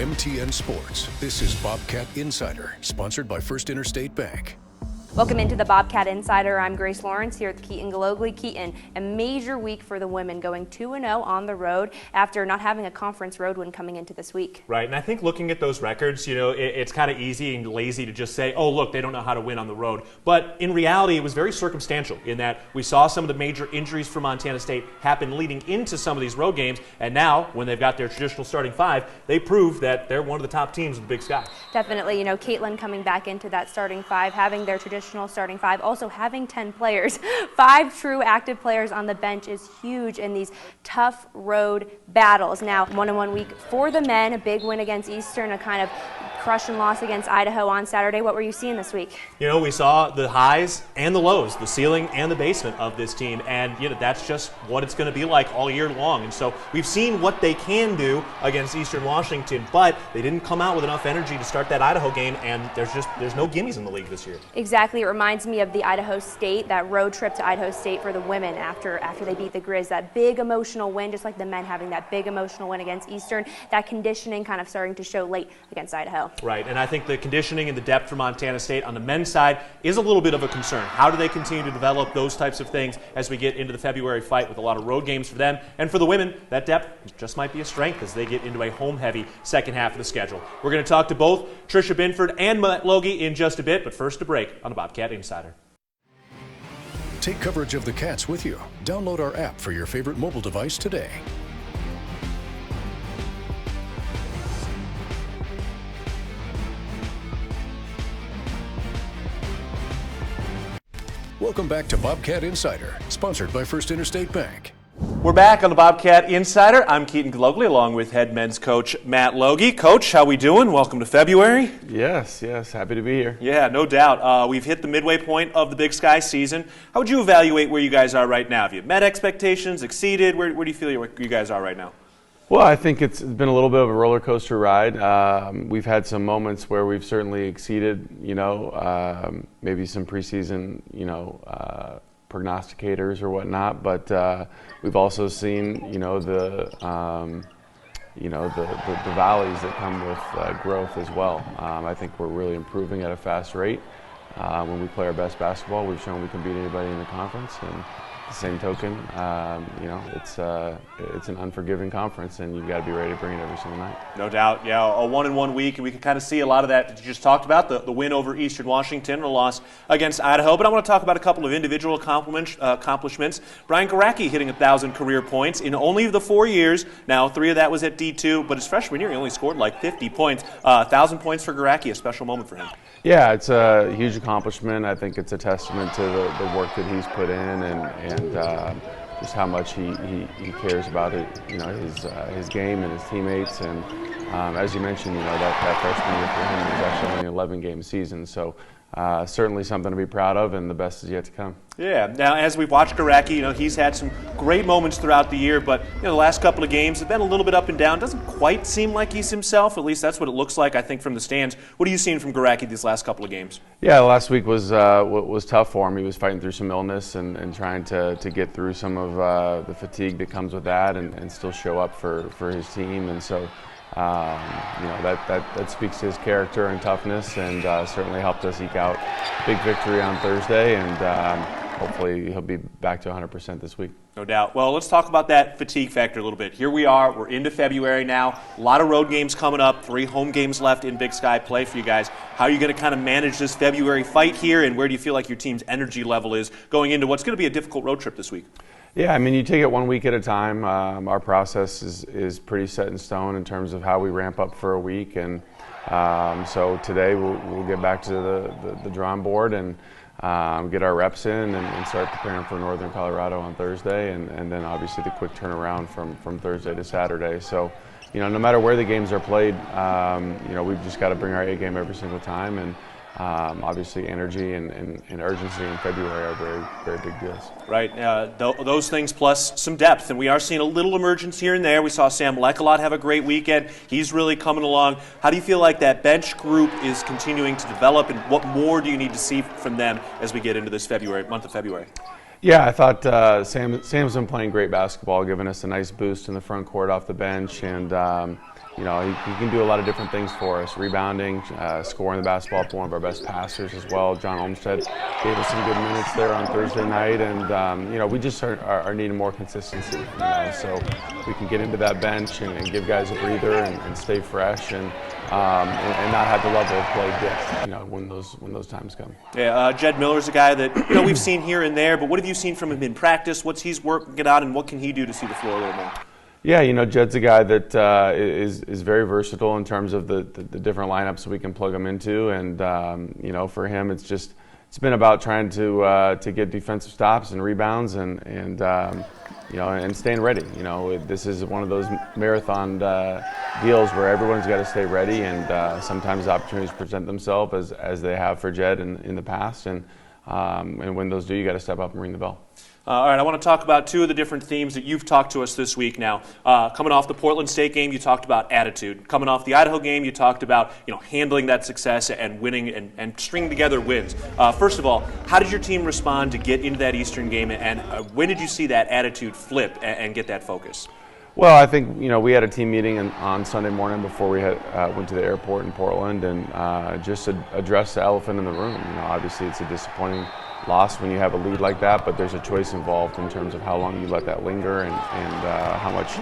MTN Sports, this is Bobcat Insider, sponsored by First Interstate Bank. Welcome into the Bobcat Insider. I'm Grace Lawrence here with Keaton Galogly. Keaton, a major week for the women, going 2-0 on the road after not having a conference road win coming into this week. Right, and I think looking at those records, it's kind of easy and lazy to just say, oh, look, they don't know how to win on the road. But in reality, it was very circumstantial in that we saw some of the major injuries for Montana State happen leading into some of these road games, and now, when they've got their traditional starting five, they prove that they're one of the top teams in the Big Sky. Definitely, Caitlin coming back into that starting five, having their traditional starting five, also having 10 players, 5 true active players on the bench is huge in these tough road battles. Now, 1-1 week for the men, a big win against Eastern, a kind of crush and loss against Idaho on Saturday. What were you seeing this week? We saw the highs and the lows, the ceiling and the basement of this team, and that's just what it's going to be like all year long. And so we've seen what they can do against Eastern Washington, but they didn't come out with enough energy to start that Idaho game, and there's no gimmies in the league this year. Exactly. It reminds me of the Idaho State, that road trip to Idaho State for the women after they beat the Grizz, that big emotional win, just like the men having that big emotional win against Eastern, that conditioning kind of starting to show late against Idaho. Right, and I think the conditioning and the depth for Montana State on the men's side is a little bit of a concern. How do they continue to develop those types of things as we get into the February fight with a lot of road games for them? And for the women, that depth just might be a strength as they get into a home-heavy second half of the schedule. We're going to talk to both Tricia Binford and Matt Logie in just a bit, but first a break on the Bobcat Insider. Take coverage of the Cats with you. Download our app for your favorite mobile device today. Welcome back to Bobcat Insider, sponsored by First Interstate Bank. We're back on the Bobcat Insider. I'm Keaton Galogly, along with head men's coach Matt Logie. Coach, how we doing? Welcome to February. Yes, happy to be here. Yeah, no doubt. We've hit the midway point of the Big Sky season. How would you evaluate where you guys are right now? Have you met expectations, exceeded? Where do you feel you guys are right now? Well, I think it's been a little bit of a roller coaster ride. We've had some moments where we've certainly exceeded, maybe some preseason, prognosticators or whatnot. But we've also seen, the valleys that come with growth as well. I think we're really improving at a fast rate. When we play our best basketball, we've shown we can beat anybody in the conference. And the same token, it's an unforgiving conference, and you've got to be ready to bring it every single night. No doubt. Yeah, a 1-1 week, and we can kind of see a lot of that you just talked about, the win over Eastern Washington, the loss against Idaho. But I want to talk about a couple of individual accomplishments. Brian Garacki hitting 1,000 career points in only the 4 years. Now, 3 of that was at D2, but his freshman year he only scored like 50 points. 1,000 points for Garacki, a special moment for him. Yeah, it's a huge accomplishment. I think it's a testament to the work that he's put in and just how much he cares about it, his game and his teammates. And as you mentioned, that freshman year for him was actually only an 11-game season. So certainly something to be proud of, and the best is yet to come. Yeah. Now, as we've watched Garacki, he's had some great moments throughout the year, but the last couple of games have been a little bit up and down. Doesn't quite seem like he's himself. At least that's what it looks like, I think, from the stands. What are you seeing from Garacki these last couple of games? Yeah, last week was tough for him. He was fighting through some illness and trying to get through some of the fatigue that comes with that, and still show up for his team. And so that speaks to his character and toughness, and certainly helped us eke out a big victory on Thursday, and hopefully he'll be back to 100% this week. No doubt. Well, let's talk about that fatigue factor a little bit. Here we are. We're into February now. A lot of road games coming up. 3 home games left in Big Sky play for you guys. How are you going to kind of manage this February fight here, and where do you feel like your team's energy level is going into what's going to be a difficult road trip this week? Yeah, you take it 1 week at a time. Our process is pretty set in stone in terms of how we ramp up for a week, and so today we'll get back to the drawing board and get our reps in and start preparing for Northern Colorado on Thursday, and then obviously the quick turnaround from Thursday to Saturday. So, no matter where the games are played, we've just got to bring our A game every single time, and obviously energy and urgency in February are very, very big deals. Right. Those things plus some depth. And we are seeing a little emergence here and there. We saw Sam Leckalot have a great weekend. He's really coming along. How do you feel like that bench group is continuing to develop, and what more do you need to see from them as we get into this month of February? Yeah, I thought Sam's been playing great basketball, giving us a nice boost in the front court off the bench, and you know, he can do a lot of different things for us, rebounding, scoring the basketball, one of our best passers as well. John Olmstead gave us some good minutes there on Thursday night, and you know, we just are needing more consistency, you know, so we can get into that bench and give guys a breather and stay fresh and not have the level of play dip, you know, when those times come. Yeah, Jed Miller's a guy that, you know, we've seen here and there, but what have you seen from him in practice? What's he's working on, and what can he do to see the floor a little more? Yeah, you know, Jed's a guy that is very versatile in terms of the different lineups we can plug him into, and you know, for him, it's been about trying to get defensive stops and rebounds and you know, and staying ready. You know, this is one of those marathon deals where everyone's got to stay ready, and sometimes opportunities present themselves as they have for Jed in the past, and when those do, you got to step up and ring the bell. All right, I want to talk about two of the different themes that you've talked to us this week now. Coming off the Portland State game, you talked about attitude. Coming off the Idaho game, you talked about, you know, handling that success and winning and stringing together wins. First of all, how did your team respond to get into that Eastern game, and when did you see that attitude flip and get that focus? Well, I think, you know, we had a team meeting on Sunday morning before we went to the airport in Portland, and just address the elephant in the room. You know, obviously it's a disappointing loss when you have a lead like that, but there's a choice involved in terms of how long you let that linger and how much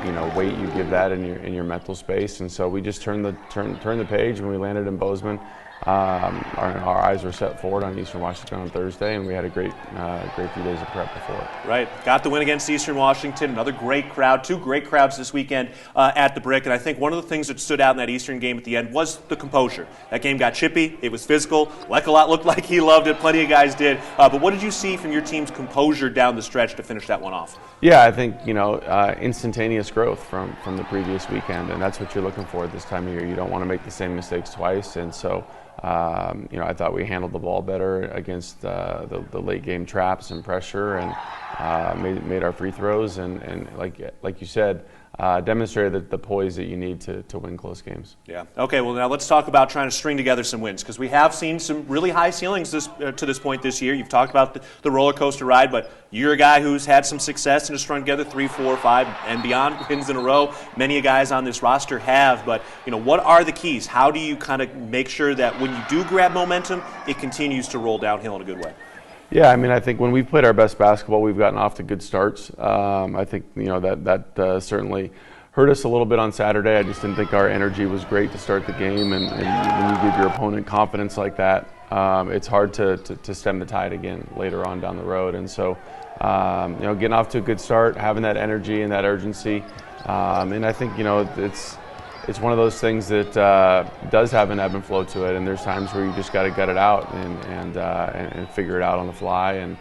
you know, weight you give that in your mental space. And so we just turned the page when we landed in Bozeman. Our eyes were set forward on Eastern Washington on Thursday, and we had a great few days of prep before it. Right. Got the win against Eastern Washington. Another great crowd. Two great crowds this weekend at the Brick. And I think one of the things that stood out in that Eastern game at the end was the composure. That game got chippy. It was physical. Lecolot looked like he loved it. Plenty of guys did. But what did you see from your team's composure down the stretch to finish that one off? Yeah, I think, you know, instantaneous growth from the previous weekend, and that's what you're looking for at this time of year. You don't want to make the same mistakes twice, and so you know, I thought we handled the ball better against the late game traps and pressure, and made our free throws, and like you said, demonstrated the poise that you need to win close games. Yeah. Okay. Well, now let's talk about trying to string together some wins, because we have seen some really high ceilings to this point this year. You've talked about the roller coaster ride, but you're a guy who's had some success and has strung together 3, 4, 5, and beyond wins in a row. Many guys on this roster have, but you know, what are the keys? How do you kind of make sure that when you do grab momentum, it continues to roll downhill in a good way? Yeah, I mean, I think when we've played our best basketball, we've gotten off to good starts. I think, you know, that certainly hurt us a little bit on Saturday. I just didn't think our energy was great to start the game, and when you give your opponent confidence like that, it's hard to stem the tide again later on down the road. And so, you know, getting off to a good start, having that energy and that urgency, and I think, you know, it's one of those things that does have an ebb and flow to it, and there's times where you just got to gut it out and figure it out on the fly, and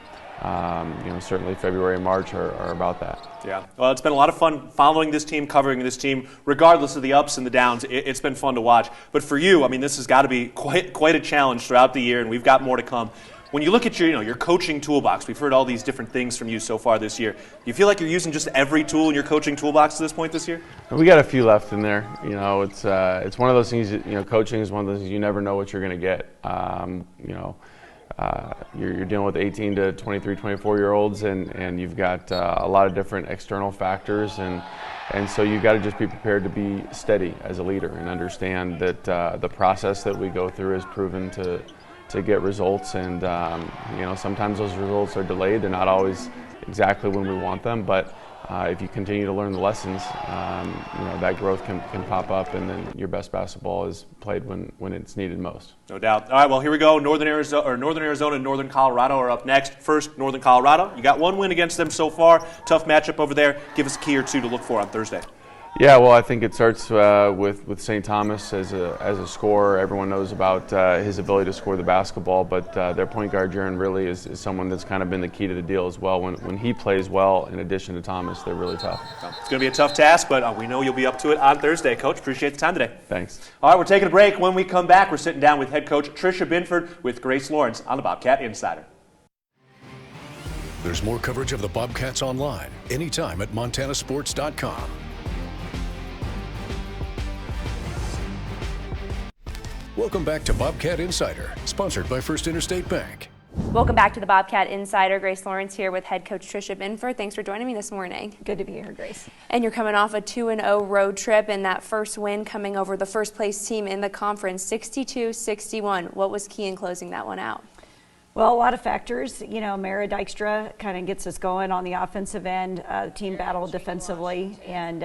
you know, certainly February and March are about that. Yeah, well, it's been a lot of fun following this team, covering this team, regardless of the ups and the downs. It's been fun to watch. But for you, I mean, this has got to be quite a challenge throughout the year, and we've got more to come. When you look at your coaching toolbox, we've heard all these different things from you so far this year. Do you feel like you're using just every tool in your coaching toolbox to this point this year? We got a few left in there. You know, it's one of those things. You know, coaching is one of those things you never know what you're going to get. You know, you're dealing with 18 to 23, 24-year-olds, and you've got a lot of different external factors, and so you've got to just be prepared to be steady as a leader and understand that the process that we go through is proven to get results, and you know, sometimes those results are delayed. They're not always exactly when we want them, but if you continue to learn the lessons, you know, that growth can pop up, and then your best basketball is played when it's needed most. No doubt. All right, well, here we go. Northern Arizona and Northern Colorado are up next. First, Northern Colorado. You got one win against them so far. Tough matchup over there. Give us a key or two to look for on Thursday. Yeah, well, I think it starts with St. Thomas as a scorer. Everyone knows about his ability to score the basketball, but their point guard, Jaron, really is someone that's kind of been the key to the deal as well. When he plays well, in addition to Thomas, they're really tough. It's going to be a tough task, but we know you'll be up to it on Thursday. Coach, appreciate the time today. Thanks. All right, we're taking a break. When we come back, we're sitting down with head coach Tricia Binford with Grace Lawrence on the Bobcat Insider. There's more coverage of the Bobcats online anytime at montanasports.com. Welcome back to Bobcat Insider, sponsored by First Interstate Bank. Welcome back to the Bobcat Insider. Grace Lawrence here with head coach Tricia Binford. Thanks for joining me this morning. Good to be here, Grace. And you're coming off a 2-0 road trip, and that first win coming over the first place team in the conference, 62-61. What was key in closing that one out? Well, a lot of factors. You know, Mara Dykstra kind of gets us going on the offensive end. The team battled defensively, and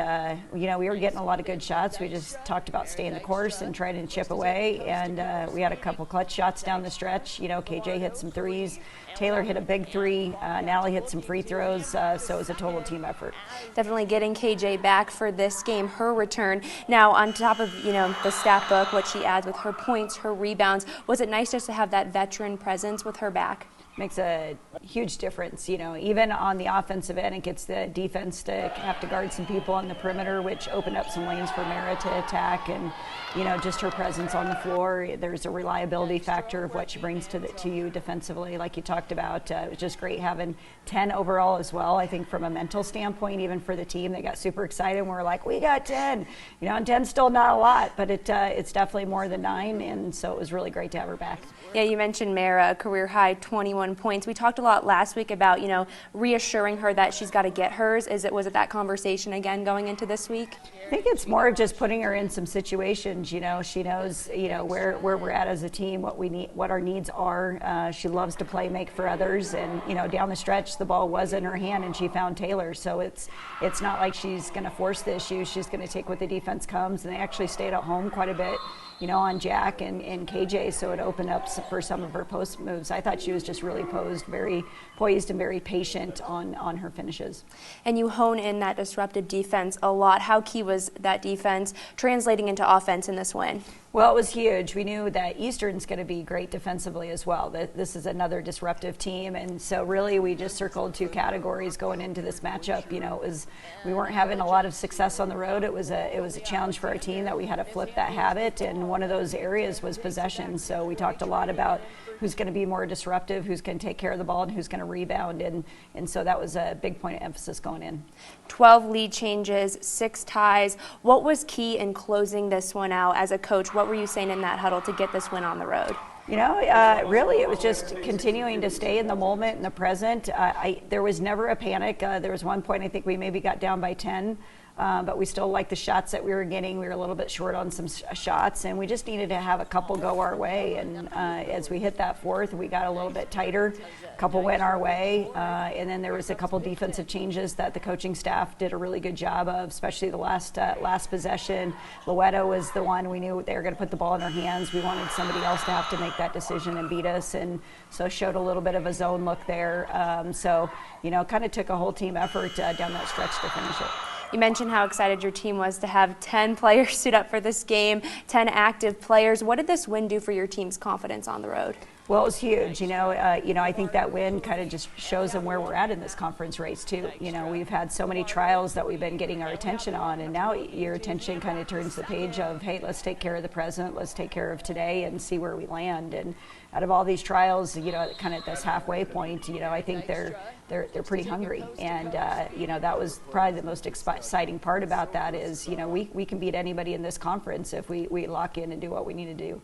you know, we were getting a lot of good shots. We just talked about staying the course and trying to chip away, and we had a couple clutch shots down the stretch. You know, KJ hit some threes. Taylor hit a big three. Nally hit some free throws, so it was a total team effort. Definitely getting KJ back for this game, her return. Now, on top of, you know, the stat book, what she adds with her points, her rebounds, was it nice just to have that veteran presence with her back? Makes a huge difference, you know, even on the offensive end. It gets the defense to have to guard some people on the perimeter, which opened up some lanes for Mara to attack, and you know, just her presence on the floor. There's a reliability factor of what she brings to you defensively, like you talked about. It was just great having 10 overall as well. I think from a mental standpoint, even for the team, they got super excited and we're like, we got 10. You know, and 10's still not a lot, but it's definitely more than 9, and so it was really great to have her back. Yeah, you mentioned Mara, career high 21 points. We talked a lot last week about, you know, reassuring her that she's got to get hers. Was it that conversation again going into this week? I think it's more of just putting her in some situations. You know, she knows, you know, where we're at as a team, what we need, what our needs are. She loves to play make for others, and you know, down the stretch the ball was in her hand and she found Taylor. So it's not like she's going to force the issue. She's going to take what the defense comes, and they actually stayed at home quite a bit, you know, on Jack and KJ, so it opened up for some of her post moves. I thought she was just really very poised and very patient on her finishes. And you hone in that disruptive defense a lot. How key was that defense translating into offense in this win? Well, it was huge. We knew that Eastern's going to be great defensively as well. This is another disruptive team, and so really we just circled 2 categories going into this matchup. You know, we weren't having a lot of success on the road. It was a challenge for our team that we had to flip that habit, and one of those areas was possession. So we talked a lot about who's going to be more disruptive, who's going to take care of the ball, and who's going to rebound, and so that was a big point of emphasis going in. 12 lead changes, 6 ties. What was key in closing this one out as a coach? What were you saying in that huddle to get this win on the road? You know, really it was just continuing to stay in the moment, in the present. There was never a panic. There was one point I think we maybe got down by 10. But we still liked the shots that we were getting. We were a little bit short on some shots, and we just needed to have a couple go our way. And as we hit that fourth, we got a little bit tighter. A couple went our way, and then there was a couple defensive changes that the coaching staff did a really good job of, especially the last possession. Loetta was the one we knew they were going to put the ball in her hands. We wanted somebody else to have to make that decision and beat us, and so showed a little bit of a zone look there. So, you know, kind of took a whole team effort down that stretch to finish it. You mentioned how excited your team was to have 10 players suit up for this game, 10 active players. What did this win do for your team's confidence on the road? Well, it was huge. You know, I think that win kind of just shows them where we're at in this conference race too. You know, we've had so many trials that we've been getting our attention on, and now your attention kind of turns the page of, hey, let's take care of the present, let's take care of today, and see where we land. And out of all these trials, you know, kind of at this halfway point, you know, I think they're pretty hungry, and you know, that was probably the most exciting part about that is, you know, we can beat anybody in this conference if we lock in and do what we need to do.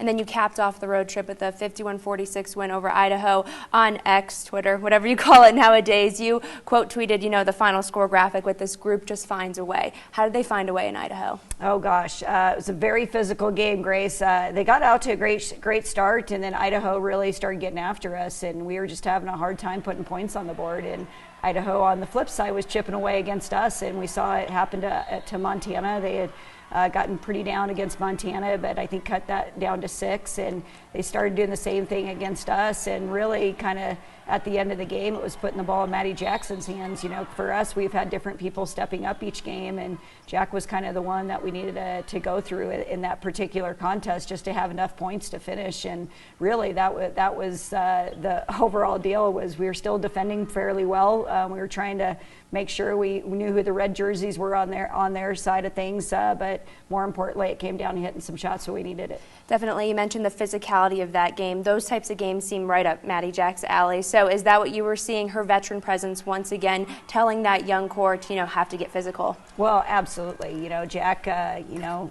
And then you capped off the road trip with a 51-46 win over Idaho on X, Twitter, whatever you call it nowadays. You quote tweeted, you know, the final score graphic with "this group just finds a way." How did they find a way in Idaho? Oh gosh, it was a very physical game, Grace. They got out to a great start, and then Idaho really started getting after us, and we were just having a hard time putting points on the board. And Idaho, on the flip side, was chipping away against us, and we saw it happen to Montana. They had gotten pretty down against Montana, but I think cut that down to 6, and they started doing the same thing against us, and really kind of at the end of the game, it was putting the ball in Maddie Jackson's hands. You know, for us, we've had different people stepping up each game, and Jack was kind of the one that we needed to go through in that particular contest just to have enough points to finish. And really, that was the overall deal. Was we were still defending fairly well. We were trying to make sure we knew who the red jerseys were on their side of things, but but more importantly, it came down to hitting some shots, so we needed it. Definitely. You mentioned the physicality of that game. Those types of games seem right up Maddie Jack's alley. So is that what you were seeing, her veteran presence once again, telling that young core to, have to get physical? Well, absolutely. Jack,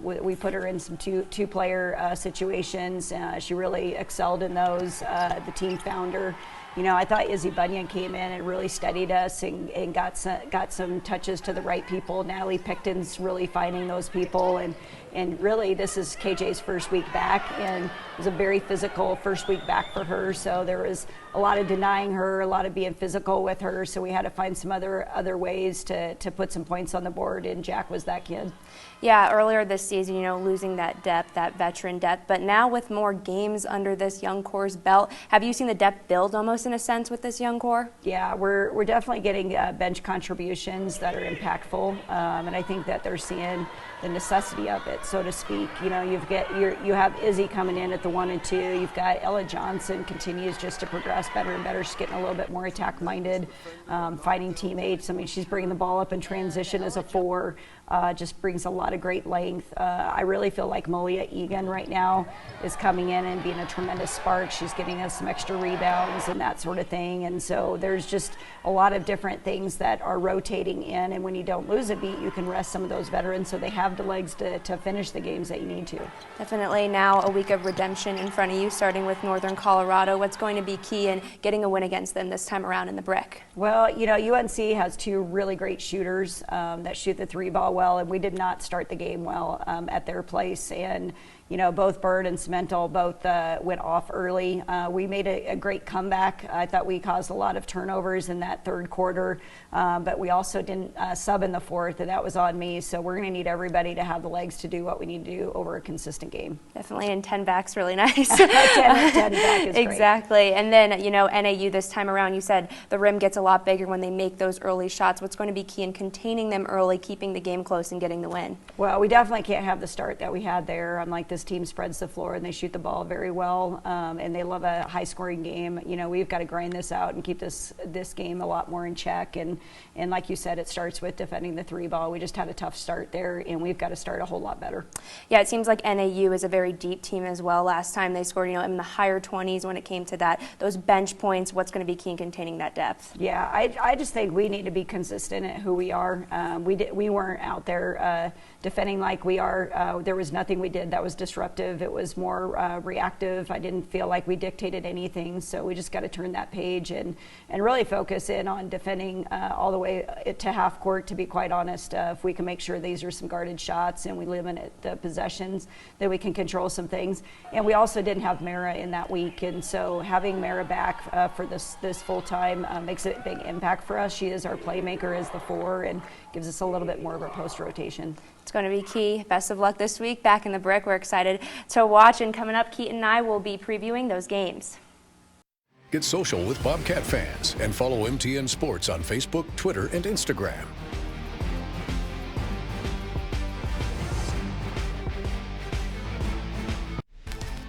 we put her in some two-player situations. She really excelled in those. The team found her. I thought Izzy Bunyan came in and really steadied us and got some touches to the right people. Natalie Picton's really finding those people, and really this is KJ's first week back, and it was a very physical first week back for her. So there was a lot of denying her, a lot of being physical with her. So we had to find some other ways to put some points on the board, and Jack was that kid. Yeah, earlier this season, losing that depth, that veteran depth, but now with more games under this young core's belt, have you seen the depth build almost in a sense with this young core? Yeah, we're definitely getting bench contributions that are impactful, and I think that they're seeing the necessity of it, so to speak. You have Izzy coming in at the 1 and 2. You've got Ella Johnson continues just to progress better and better. She's getting a little bit more attack-minded, fighting teammates. I mean, she's bringing the ball up in transition as a 4. Just brings a lot of great length. I really feel like Malia Egan right now is coming in and being a tremendous spark. She's getting us some extra rebounds and that sort of thing. And so there's just a lot of different things that are rotating in. And when you don't lose a beat, you can rest some of those veterans so they have the legs to finish the games that you need to. Definitely. Now a week of redemption in front of you, starting with Northern Colorado. What's going to be key in getting a win against them this time around in the brick? Well, UNC has 2 really great shooters that shoot the 3 ball well, and we did not start the game well at their place. And both Bird and Cemental both went off early. We made a great comeback. I thought we caused a lot of turnovers in that third quarter, but we also didn't sub in the fourth, and that was on me. So we're going to need everybody to have the legs to do what we need to do over a consistent game. Definitely, and 10 back's really nice. 10 back is great. Exactly. And then, NAU this time around, you said the rim gets a lot bigger when they make those early shots. What's going to be key in containing them early, keeping the game close, and getting the win? Well, we definitely can't have the start that we had there. Unlike this team spreads the floor and they shoot the ball very well, and they love a high-scoring game. We've got to grind this out and keep this game a lot more in check. And like you said, it starts with defending the 3 ball. We just had a tough start there, and we've got to start a whole lot better. Yeah, it seems like NAU is a very deep team as well. Last time they scored, in the higher 20s when it came to that. Those bench points, what's going to be key in containing that depth? Yeah, I just think we need to be consistent at who we are. We weren't out there defending like we are. There was nothing we did that was disruptive. It was more reactive. I didn't feel like we dictated anything, so we just got to turn that page and really focus in on defending all the way to half court, to be quite honest. If we can make sure these are some guarded shots and we limit the possessions, then we can control some things. And we also didn't have Mara in that week, and so having Mara back for this full time makes a big impact for us. She is our playmaker as the 4 and gives us a little bit more of a post rotation. It's going to be key. Best of luck this week back in the brick. We're excited to watch, and coming up, Keaton and I will be previewing those games. Get social with Bobcat fans and follow MTN Sports on Facebook, Twitter, and Instagram.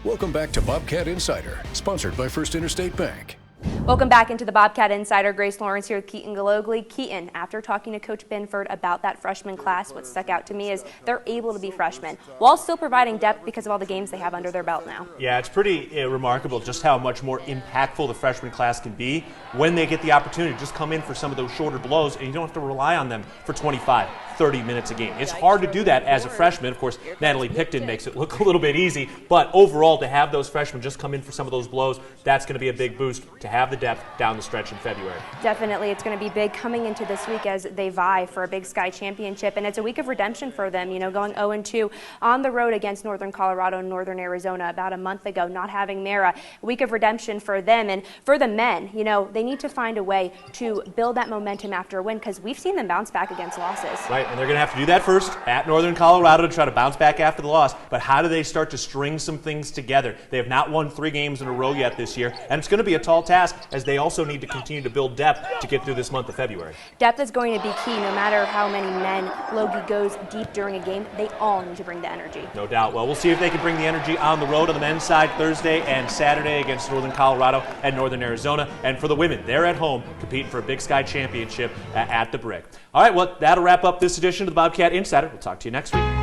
Welcome back to Bobcat Insider, sponsored by First Interstate Bank. Welcome back into the Bobcat Insider. Grace Lawrence here with Keaton Galogly. Keaton, after talking to Coach Binford about that freshman class, what stuck out to me is they're able to be freshmen while still providing depth because of all the games they have under their belt now. Yeah, it's pretty remarkable just how much more impactful the freshman class can be when they get the opportunity to just come in for some of those shorter blows, and you don't have to rely on them for 25, 30 minutes a game. It's hard to do that as a freshman. Of course, Natalie Picton makes it look a little bit easy, but overall, to have those freshmen just come in for some of those blows, that's going to be a big boost to have the depth down the stretch in February. Definitely, it's going to be big coming into this week as they vie for a Big Sky championship, and it's a week of redemption for them, going 0-2 on the road against Northern Colorado and Northern Arizona about a month ago, not having Mara. A week of redemption for them, and for the men, they need to find a way to build that momentum after a win, because we've seen them bounce back against losses. Right, and they're going to have to do that first at Northern Colorado to try to bounce back after the loss, but how do they start to string some things together? They have not won 3 games in a row yet this year, and it's going to be a tall task as they also need to continue to build depth to get through this month of February. Depth is going to be key no matter how many men Logie goes deep during a game. They all need to bring the energy. No doubt. Well, we'll see if they can bring the energy on the road on the men's side Thursday and Saturday against Northern Colorado and Northern Arizona. And for the women, they're at home competing for a Big Sky championship at the Brick. All right, well, that'll wrap up this edition of the Bobcat Insider. We'll talk to you next week.